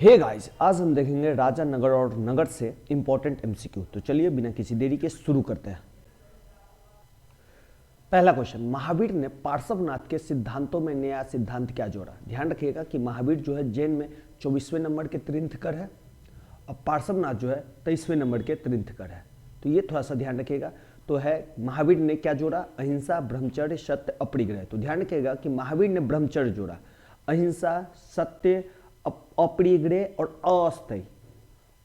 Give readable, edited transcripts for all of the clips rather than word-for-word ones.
Hey guys, आज हम देखेंगे राजा नगर और नगर से इंपॉर्टेंट एमसीक्यू। तो चलिए बिना किसी देरी के शुरू करते हैं। पहला क्वेश्चन, महावीर ने पार्श्वनाथ के सिद्धांतों में नया सिद्धांत क्या जोड़ा। ध्यान रखिएगा कि महावीर जो है जैन में 24वें नंबर के तीर्थंकर है और पार्श्वनाथ जो है 23वें नंबर के तीर्थंकर है। तो ये थोड़ा सा ध्यान रखिएगा। तो है महावीर ने क्या जोड़ा, अहिंसा, ब्रह्मचर्य, सत्य, अपरिग्रह। तो ध्यान रखिएगा कि महावीर ने ब्रह्मचर्य जोड़ा, अहिंसा, सत्य, अपरिग्रह और अस्थायी।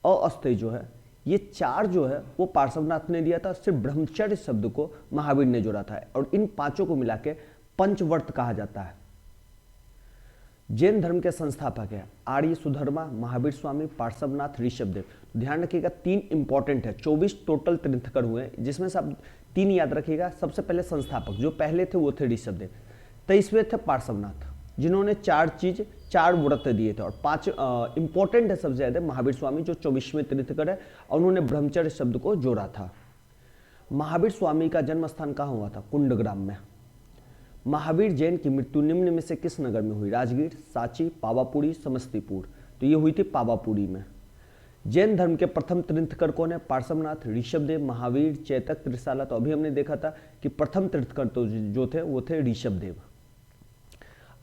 अस्थायी जो है ये चार जो है वो पार्श्वनाथ ने दिया था, सिर्फ ब्रह्मचर्य शब्द को महावीर ने जोड़ा था और इन पांचों को मिला के पंचवर्त कहा जाता है। जैन धर्म के संस्थापक है आर्य सुधर्मा, महावीर स्वामी, पार्श्वनाथ, ऋषभदेव। ध्यान रखिएगा तीन इंपॉर्टेंट है, 24 टोटल तीर्थंकर हुए जिसमें से आप तीन याद रखिएगा। सबसे पहले संस्थापक जो पहले थे वो थे ऋषभदेव, 23वें थे पार्श्वनाथ जिन्होंने चार व्रत दिए थे और पांच इंपॉर्टेंट है सबसे ज्यादा महावीर स्वामी जो 24वें तीर्थंकर है और उन्होंने ब्रह्मचर्य शब्द को जोड़ा था। महावीर स्वामी का जन्म स्थान कहाँ हुआ था, कुंडग्राम में। महावीर जैन की मृत्यु निम्न में से किस नगर में हुई, राजगीर, सांची, पावापुरी, समस्तीपुर। तो ये हुई थी पावापुरी में। जैन धर्म के प्रथम तीर्थंकर कौन है, पार्श्वनाथ, ऋषभदेव, महावीर, चैतक, त्रिशाला। तो अभी हमने देखा था कि प्रथम तीर्थंकर तो जो थे वो थे ऋषभदेव।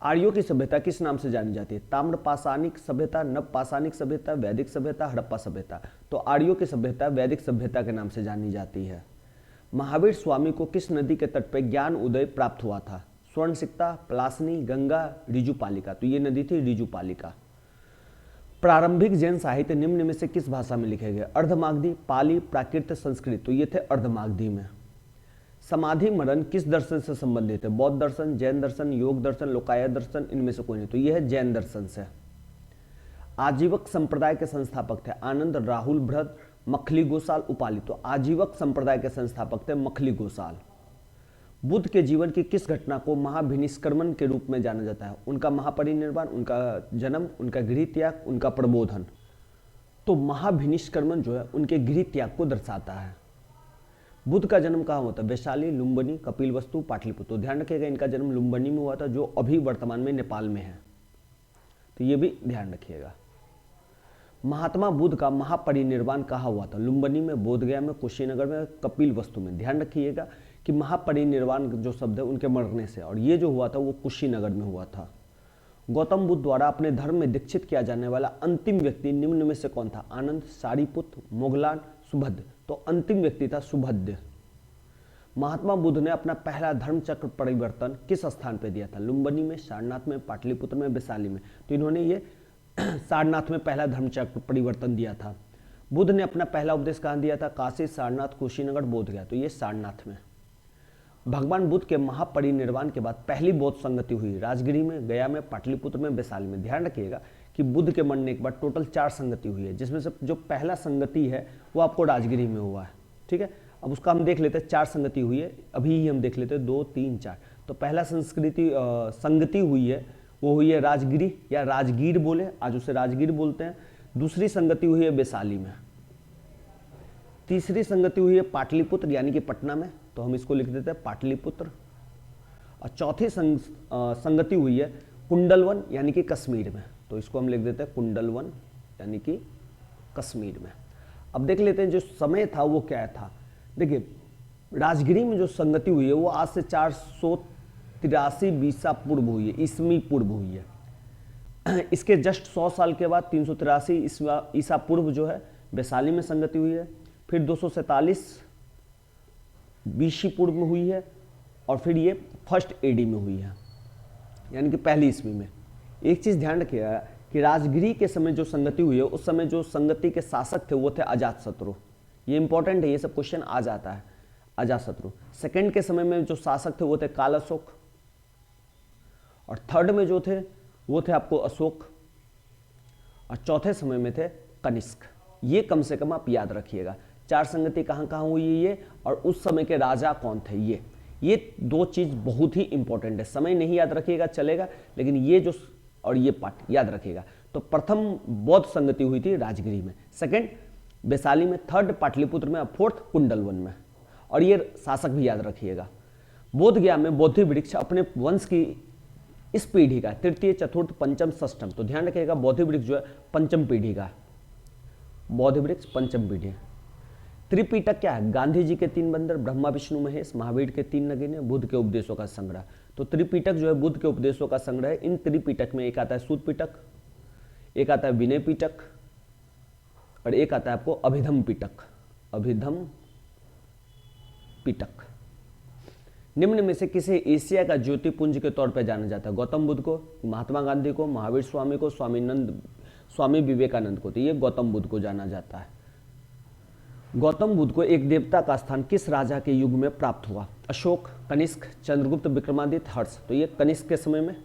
आर्यों की सभ्यता किस नाम से जानी जाती है, ताम्र पाषाणिक सभ्यता, नव पाषाणिक सभ्यता, वैदिक सभ्यता, हड़प्पा सभ्यता। तो आर्यों की सभ्यता वैदिक सभ्यता के नाम से जानी जाती है। महावीर स्वामी को किस नदी के तट पर ज्ञान उदय प्राप्त हुआ था, स्वर्णसिक्ता, पलासनी, गंगा, ऋजुपालिका। तो ये नदी थी ऋजुपालिका। प्रारंभिक जैन साहित्य निम्न में से किस भाषा में लिखे गए, अर्धमागधी, पाली, प्राकृत, संस्कृत। तो ये थे अर्धमागधी में। समाधि मरण किस दर्शन से संबंधित है, बौद्ध दर्शन, जैन दर्शन, योग दर्शन, लोकायत दर्शन, इनमें से कोई नहीं। तो यह है जैन दर्शन से। आजीवक संप्रदाय के संस्थापक थे आनंद, राहुल, भद्र, मखली गोसाल, उपाली। तो आजीवक संप्रदाय के संस्थापक थे मखली गोसाल। बुद्ध के जीवन की किस घटना को महाभिनिष्क्रमण के रूप में जाना जाता है, उनका महापरिनिर्वाण, उनका जन्म, उनका गृह त्याग, उनका प्रबोधन। तो महाभिनिष्क्रमण जो है उनके गृह त्याग को दर्शाता है। बुद्ध का जन्म कहाँ हुआ था, वैशाली, लुम्बिनी, कपिलवस्तु, पाटलिपुत्र। तो ध्यान रखिएगा इनका जन्म लुम्बिनी में हुआ था जो अभी वर्तमान में नेपाल में है। तो ये भी ध्यान रखिएगा। महात्मा बुद्ध का महापरिनिर्वाण कहाँ हुआ था, लुम्बिनी में, बोधगया में, कुशीनगर में, कपिलवस्तु में। ध्यान रखिएगा कि महापरिनिर्वाण जो शब्द है उनके मरने से, और ये जो हुआ था वो कुशीनगर में हुआ था। गौतम बुद्ध द्वारा अपने धर्म में दीक्षित किया जाने वाला अंतिम व्यक्ति निम्न में से कौन था, आनंद, सारिपुत्र, मोगलान, सुभद्र। तो अंतिम व्यक्ति था सुभद्र। महात्मा बुद्ध ने अपना पहला धर्म चक्र परिवर्तन किस स्थान पे दिया था, लुम्बिनी में, सारनाथ में, पाटलिपुत्र में, वैशाली में। तो इन्होंने ये सारनाथ में पहला धर्म चक्र परिवर्तन दिया था। बुद्ध ने अपना पहला उपदेश कहाँ दिया था, काशी, सारनाथ, कुशीनगर, बोधगया। तो ये सारनाथ में। भगवान बुद्ध के महापरिनिर्वाण के बाद पहली बौद्ध संगति हुई राजगिरी में, गया में, पाटलिपुत्र में, वैशाली में। ध्यान रखिएगा कि बुद्ध के मरने के बाद टोटल 4 संगति हुई है जिसमें से जो पहला संगति है वो आपको राजगिरी में हुआ है। ठीक है, अब उसका हम देख लेते हैं। 4 संगति हुई है, अभी ही हम देख लेते हैं 2, 3, 4। तो पहला संगति हुई है वो हुई है राजगिरी या राजगीर बोले, आज उसे राजगीर बोलते हैं। दूसरी संगति हुई है वैशाली में। तीसरी संगति हुई है पाटलिपुत्र यानी कि पटना में, तो हम इसको लिख देते हैं पाटलिपुत्र। और चौथी संगति हुई है कुंडलवन यानी कि कश्मीर में, तो इसको हम लिख देते हैं कुंडलवन यानी कि कश्मीर में। अब देख लेते हैं जो समय था वो क्या था। देखिए राजगिरी में जो संगति हुई है वो आज से 483 बीसा पूर्व हुई है, ईस्वी पूर्व हुई है। इसके जस्ट 100 साल के बाद 383 ईसा पूर्व जो है वैशाली में संगति हुई है। फिर 247 बीसी पूर्व में हुई है और फिर ये फर्स्ट एडी में हुई है यानी कि पहली ईस्वी में। एक चीज ध्यान रखिएगा कि राजगिरी के समय जो संगति हुई है उस समय जो संगति के शासक थे वो थे अजातशत्रु। ये इंपॉर्टेंट है, ये सब क्वेश्चन आ जाता है। अजातशत्रु। सेकंड के समय में जो शासक थे वो थे काल अशोक, और थर्ड में जो थे वो थे आपको अशोक, और चौथे समय में थे कनिष्क। ये कम से कम आप याद रखिएगा। 4 संगति कहाँ कहाँ हुई है ये, और उस समय के राजा कौन थे ये 2 चीज बहुत ही इंपॉर्टेंट है। समय नहीं याद रखिएगा चलेगा, लेकिन ये जो और ये पार्ट याद रखिएगा। तो प्रथम बौद्ध संगति हुई थी राजगिरी में, सेकंड वैशाली में, थर्ड पाटलिपुत्र में, और फोर्थ कुंडलवन में। और ये शासक भी याद रखिएगा। बोधगया में बोधि वृक्ष अपने वंश की इस पीढ़ी का, तृतीय चतुर्थ पंचम षष्ठम। तो ध्यान रखिएगा बौद्धिक वृक्ष जो है पंचम पीढ़ी का, बौद्धिक वृक्ष पंचम पीढ़ी। त्रिपिटक क्या है? गांधी जी के 3 बंदर, ब्रह्मा विष्णु महेश, महावीर के 3 नगीने, बुद्ध के उपदेशों का संग्रह। तो त्रिपिटक जो है बुद्ध के उपदेशों का संग्रह है। इन त्रिपिटक में एक आता है सूत पिटक, एक आता है विनय पिटक, और एक आता है आपको अभिधम पिटक, अभिधम पिटक। निम्न में से किसे एशिया का ज्योतिपुंज के तौर पर जाना जाता है? गौतम बुद्ध को, महात्मा गांधी को, महावीर स्वामी को, स्वामी विवेकानंद को। तो ये गौतम बुद्ध को जाना जाता है। गौतम बुद्ध को एक देवता का स्थान किस राजा के युग में प्राप्त हुआ? अशोक, कनिष्क, चंद्रगुप्त, विक्रमादित्य, हर्ष। तो ये कनिष्क के समय में।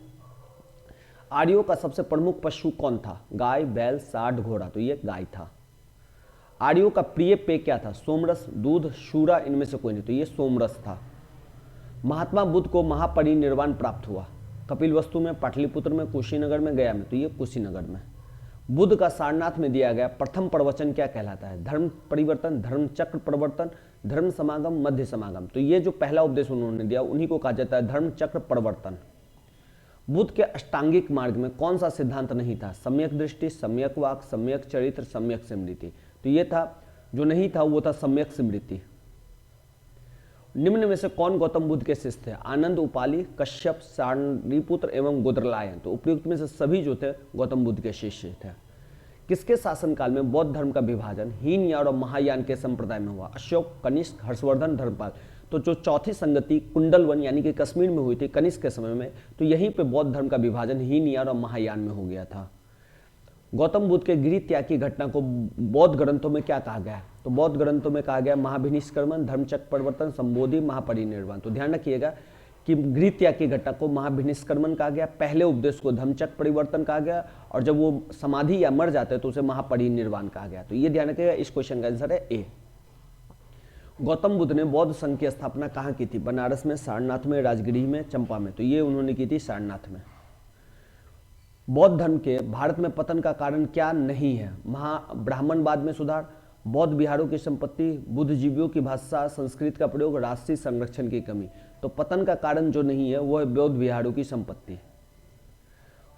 आर्यों का सबसे प्रमुख पशु कौन था? गाय, बैल, सांड, घोड़ा। तो ये गाय था। आर्यों का प्रिय पेय क्या था? सोमरस, दूध, शूरा, इनमें से कोई नहीं। तो ये सोमरस था। महात्मा बुद्ध को महापरिनिर्वाण प्राप्त हुआ? कपिलवस्तु में, पाटलिपुत्र में, कुशीनगर में, गया में। तो ये कुशीनगर में। बुद्ध का सारनाथ में दिया गया प्रथम प्रवचन क्या कहलाता है? धर्म परिवर्तन, धर्म चक्र प्रवर्तन, धर्म समागम, मध्य समागम। तो ये जो पहला उपदेश उन्होंने दिया उन्हीं को कहा जाता है धर्म चक्र प्रवर्तन। बुद्ध के अष्टांगिक मार्ग में कौन सा सिद्धांत नहीं था? सम्यक दृष्टि, सम्यक वाक, सम्यक चरित्र, सम्यक स्मृति। तो ये था, जो नहीं था वो था सम्यक स्मृति। निम्न में से कौन गौतम बुद्ध के शिष्य थे? आनंद, उपाली, कश्यप, सारिपुत्र एवं गोदरलायन। तो उपयुक्त में से सभी जो थे गौतम बुद्ध के शिष्य थे। किसके शासनकाल में बौद्ध धर्म का विभाजन हीनयान और महायान के संप्रदाय में हुआ? अशोक, कनिष्क, हर्षवर्धन, धर्मपाल। तो जो चौथी संगति कुंडलवन यानी कि कश्मीर में हुई थी कनिष्क के समय में, तो यहीं पे बौद्ध धर्म का विभाजन हीनयान और महायान में हो गया था। गौतम बुद्ध के गृह त्याग की घटना को बौद्ध ग्रंथों में क्या कहा गया है? तो बौद्ध ग्रंथों में कहा गया महाभिनिष्क्रमण, धर्मचक्र परिवर्तन, संबोधि, महापरिनिर्वाण। तो ध्यान रखिएगा कि गृह त्याग की घटना को महाभिनिष्क्रमण कहा गया, पहले उपदेश को धर्मचक्र परिवर्तन कहा गया, और जब वो समाधि या मर जाते हैं तो उसे महापरिनिर्वाण कहा गया। तो ये ध्यान रखिएगा। इस क्वेश्चन का आंसर है ए। गौतम बुद्ध ने बौद्ध संघ की स्थापना कहाँ की थी? बनारस में, सारनाथ में, राजगृह में, चंपा में। तो ये उन्होंने की थी सारनाथ में। बौद्ध धर्म के भारत में पतन का कारण क्या नहीं है? ब्राह्मणवाद में सुधार, बौद्ध विहारों की संपत्ति, बुद्धिजीवियों की भाषा, संस्कृत का प्रयोग, राष्ट्रीय संरक्षण की कमी। तो पतन का कारण जो नहीं है वो है बौद्ध विहारों की संपत्ति।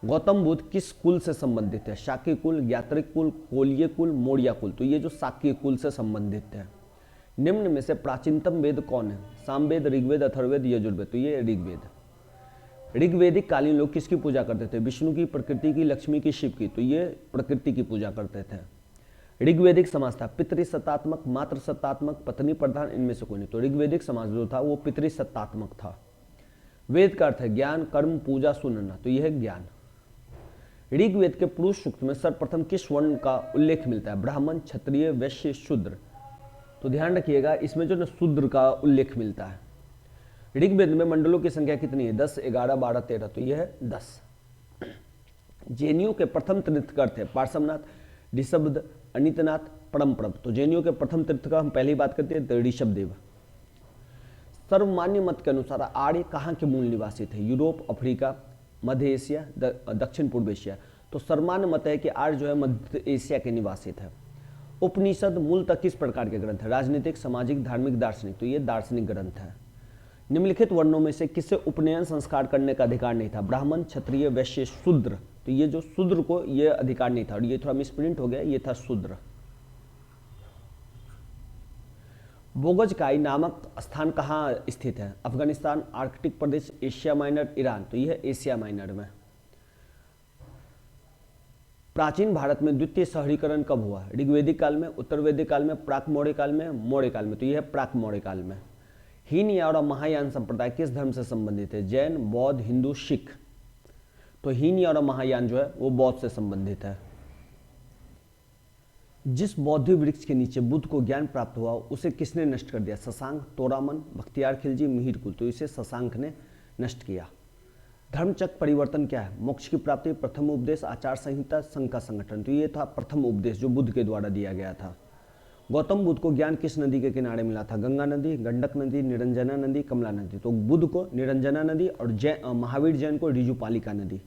गौतम बुद्ध किस कुल से संबंधित है? शाक्य कुल, यात्रिक कुल, कोल्य कुल, मौर्य कुल। तो ये जो शाक्य कुल से संबंधित है। निम्न में से प्राचीनतम वेद कौन है? सामवेद, ऋग्वेद, अथर्ववेद, यजुर्वेद। तो ये ऋग्वेद। ऋग्वेदिक कालीन लोग किसकी पूजा करते थे? विष्णु की, प्रकृति की, लक्ष्मी की, शिव की। तो ये प्रकृति की पूजा करते थे। ऋग्वेदिक समाज था पितृसत्तात्मक, मातृसत्तात्मक, पत्नी प्रधान, इनमें से कोई नहीं। तो ऋग्वेदिक समाज जो था वो पितृसत्तात्मक था। वेद का अर्थ है ज्ञान, कर्म, पूजा, सुनना। तो यह है ज्ञान। ऋग्वेद के पुरुष सूक्त में सर्वप्रथम किस वर्ण का उल्लेख मिलता है? ब्राह्मण, क्षत्रिय, वैश्य, शूद्र। तो ध्यान रखिएगा इसमें जो न शूद्र का उल्लेख मिलता है। ऋग्वेद में मंडलों की संख्या कितनी है? 10, 11, 12, 13। तो यह है 10। जैनियों के प्रथम तीर्थंकर थे पार्श्वनाथ, ऋषभदेव, अनितनाथ, परमप्रभ। तो जैनियों के प्रथम तीर्थंकर हम पहले ही बात करते हैं तो ऋषभदेव। सर्वमान्य मत के अनुसार आर्य कहाँ के मूल निवासी थे? यूरोप, अफ्रीका, मध्य एशिया, दक्षिण पूर्व एशिया। तो सर्वमान्य मत है कि आर्य जो है मध्य एशिया के निवासी थे। उपनिषद मूलतः किस प्रकार के ग्रंथ है? राजनीतिक, सामाजिक, धार्मिक, दार्शनिक। तो ये दार्शनिक ग्रंथ है। निम्नलिखित वर्णों में से किससे उपनयन संस्कार करने का अधिकार नहीं था? ब्राह्मण, क्षत्रिय, वैश्य, शूद्र। तो ये जो शूद्र को ये अधिकार नहीं था, और ये थोड़ा मिसप्रिंट हो गया, ये था शूद्र। बोगजकाई नामक स्थान कहाँ स्थित है? अफगानिस्तान, आर्कटिक प्रदेश, एशिया माइनर, ईरान। तो यह एशिया माइनर में। प्राचीन भारत में द्वितीय शहरीकरण कब हुआ? ऋग्वेदिक काल में, उत्तर वैदिक काल में, प्राक मौर्य काल में, मौर्य काल में। तो यह है प्राक मौर्य काल में। हीनयान और महायान संप्रदाय किस धर्म से संबंधित है? जैन, बौद्ध, हिंदू, सिख। तो हीनयान और महायान जो है वो बौद्ध से संबंधित है। जिस बौद्ध वृक्ष के नीचे बुद्ध को ज्ञान प्राप्त हुआ उसे किसने नष्ट कर दिया? शशांक, तोरामन, बख्तियार खिलजी, मिहिरकुल। तो इसे शशांक ने नष्ट किया। धर्मचक्र परिवर्तन क्या है? मोक्ष की प्राप्ति, प्रथम उपदेश, आचार संहिता, संघ का संगठन। तो ये था प्रथम उपदेश जो बुद्ध के द्वारा दिया गया था। गौतम बुद्ध को ज्ञान किस नदी के किनारे मिला था? गंगा नदी, गंडक नदी, निरंजना नदी, कमला नदी। तो बुद्ध को निरंजना नदी और महावीर जैन को ऋजुपालिका नदी।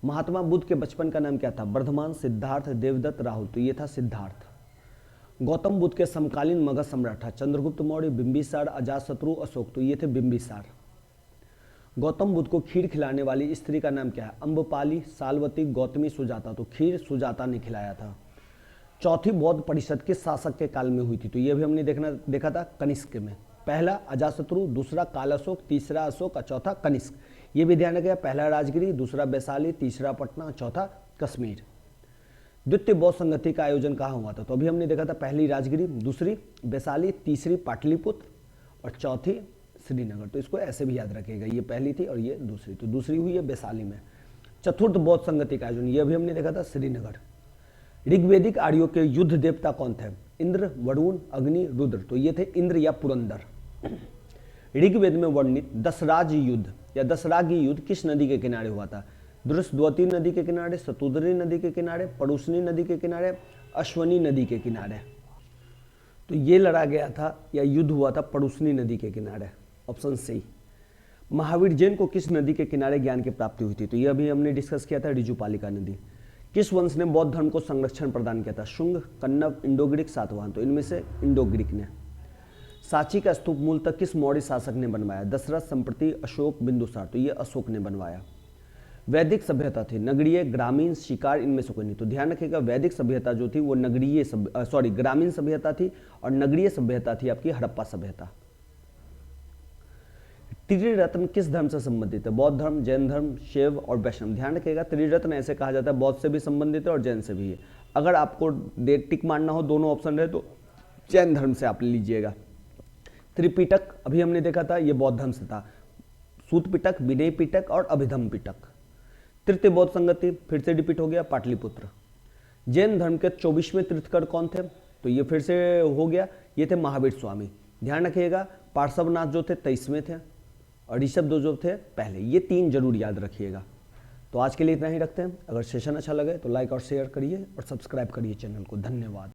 महात्मा बुद्ध के बचपन का नाम क्या था? वर्धमान, सिद्धार्थ, देवदत्त, राहुल। तो ये था सिद्धार्थ। गौतम बुद्ध के समकालीन मगध सम्राट था चंद्रगुप्त मौर्य, बिंबिसार, अजातशत्रु, अशोक। तो ये थे बिंबिसार। गौतम बुद्ध को खीर खिलाने वाली स्त्री का नाम क्या है? अम्बपाली, सालवती, गौतमी, सुजाता। तो खीर सुजाता ने खिलाया था। चौथी बौद्ध परिषद किस शासक के काल में हुई थी? तो ये भी हमने देखा था कनिष्क में। पहला अजातशत्रु, दूसरा काल अशोक, तीसरा अशोक और चौथा कनिष्क। ये भी ध्यान रखिएगा, पहला राजगिरी, दूसरा वैशाली, तीसरा पटना, चौथा कश्मीर। द्वितीय बौद्ध संगति का आयोजन कहाँ हुआ था? तो अभी हमने देखा था पहली राजगिरी, दूसरी वैशाली, तीसरी पाटलिपुत्र और चौथी श्रीनगर। तो इसको ऐसे भी याद रखिएगा, ये पहली थी और ये दूसरी। तो दूसरी हुई है वैशाली में। चतुर्थ बौद्ध संगति का आयोजन, ये भी हमने देखा था श्रीनगर। ऋग्वेदिक आर्यों के युद्ध देवता कौन थे? इंद्र, वरुण, अग्नि, रुद्र। तो ये थे इंद्र या पुरंदर। ऋग्वेद में वर्णित दशराज युद्ध या दशरागी युद्ध किस नदी के किनारे हुआ था? दृष्टद्वती नदी के किनारे, शतुद्री नदी के किनारे, परुष्णी नदी के किनारे, अश्वनी नदी के किनारे। तो ये लड़ा गया था या युद्ध हुआ था परुष्णी नदी के किनारे, ऑप्शन सी। महावीर जैन को किस नदी के किनारे ज्ञान की प्राप्ति हुई थी? तो ये अभी हमने डिस्कस किया था, ऋजुपालिका नदी। किस वंश ने बौद्ध धर्म को संरक्षण प्रदान किया था? Shunga, Kanva, Indo Greek, Satavahana. तो इनमें से इंडो ग्रीक ने। सांची का स्तूप मूलतः किस मौर्य शासक ने बनवाया? दशरथ, संप्रति, अशोक, बिंदुसार। तो ये अशोक ने बनवाया। वैदिक सभ्यता थी नगरीय, ग्रामीण, शिकार, इनमें से कोई नहीं। तो ध्यान रखिएगा, वैदिक सभ्यता जो थी वो ग्रामीण सभ्यता थी और नगरीय सभ्यता थी आपकी हड़प्पा सभ्यता। त्रिरत्न किस धर्म से संबंधित है? बौद्ध धर्म, जैन धर्म, शैव और वैष्णव। ध्यान रखिएगा, त्रिरत्न ऐसे कहा जाता है, बौद्ध से भी संबंधित है और जैन से भी है। अगर आपको टिक मारना हो, दोनों ऑप्शन रहे, तो जैन धर्म से आप लीजिएगा। त्रिपिटक अभी हमने देखा था, ये बौद्ध धर्म से था। सूत पिटक, विनय पिटक और अभिधम पिटक। तृतीय बौद्ध संगति फिर से रिपीट हो गया, पाटलिपुत्र। जैन धर्म के 24वें तीर्थकर कौन थे? तो ये फिर से हो गया, ये थे महावीर स्वामी। ध्यान रखिएगा, पार्श्वनाथ जो थे 23वें थे और ऋषभ जो थे पहले। ये 3 जरूर याद रखिएगा। तो आज के लिए इतना ही रखते हैं। अगर सेशन अच्छा लगे तो लाइक और शेयर करिए और सब्सक्राइब करिए चैनल को। धन्यवाद।